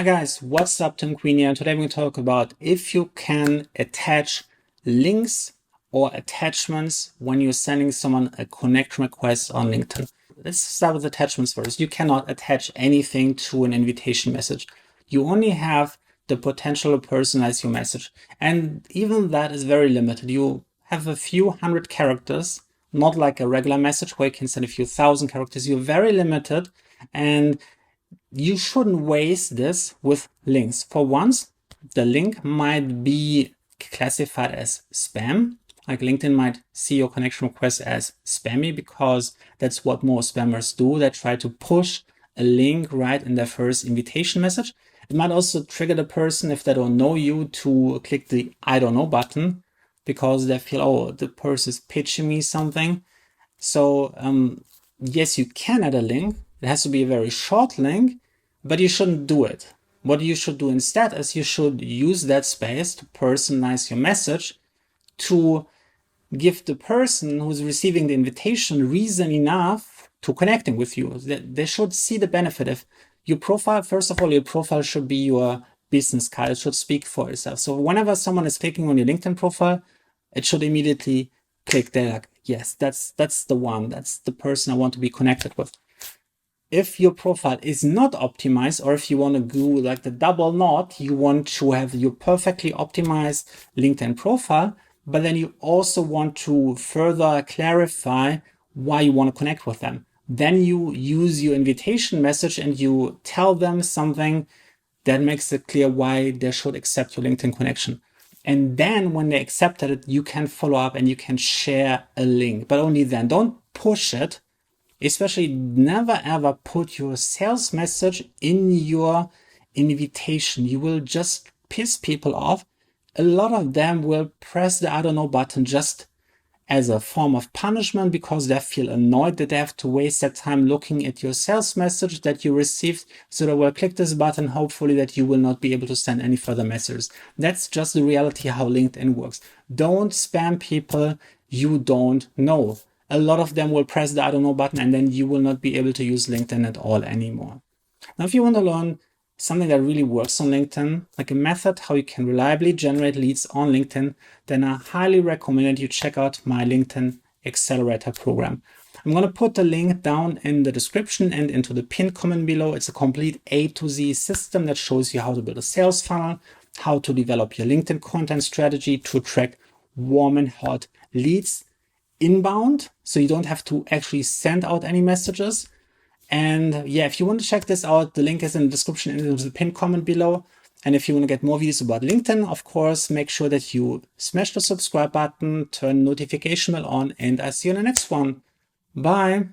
Hi guys, what's up? Tim Queen here. Today we're going to talk about if you can attach links or attachments when you're sending someone a connection request on LinkedIn. Let's start with attachments first. You cannot attach anything to an invitation message. You only have the potential to personalize your message. And even that is very limited. You have a few hundred characters, not like a regular message where you can send a few thousand characters. You're very limited, and you shouldn't waste this with links. For once, the link might be classified as spam. Like LinkedIn might see your connection request as spammy because that's what most spammers do. They try to push a link right in their first invitation message. It might also trigger the person, if they don't know you, to click the I don't know button because they feel, oh, the person is pitching me something. So yes, you can add a link. It has to be a very short link, but you shouldn't do it. What you should do instead is you should use that space to personalize your message, to give the person who's receiving the invitation reason enough to connecting with you. They should see the benefit. If your profile, first of all, your profile should be your business card. It should speak for itself. So whenever someone is clicking on your LinkedIn profile, it should immediately click there. Like, yes, that's the one. That's the person I want to be connected with. If your profile is not optimized, or if you want to do like the double knot, you want to have your perfectly optimized LinkedIn profile, but then you also want to further clarify why you want to connect with them. Then you use your invitation message and you tell them something that makes it clear why they should accept your LinkedIn connection. And then when they accepted it, you can follow up and you can share a link, but only then. Don't push it. Especially never ever put your sales message in your invitation. You will just piss people off. A lot of them will press the I don't know button just as a form of punishment because they feel annoyed that they have to waste their time looking at your sales message that you received. So they will click this button, hopefully that you will not be able to send any further messages. That's just the reality how LinkedIn works. Don't spam people you don't know. A lot of them will press the I don't know button and then you will not be able to use LinkedIn at all anymore. Now, if you want to learn something that really works on LinkedIn, like a method how you can reliably generate leads on LinkedIn, then I highly recommend you check out my LinkedIn Accelerator program. I'm going to put the link down in the description and into the pinned comment below. It's a complete A to Z system that shows you how to build a sales funnel, how to develop your LinkedIn content strategy to attract warm and hot leads inbound, so you don't have to actually send out any messages. And yeah, if you want to check this out, the link is in the description and in the pinned comment below. And if you want to get more videos about LinkedIn, of course, make sure that you smash the subscribe button, turn notification bell on, and I'll see you in the next one. Bye.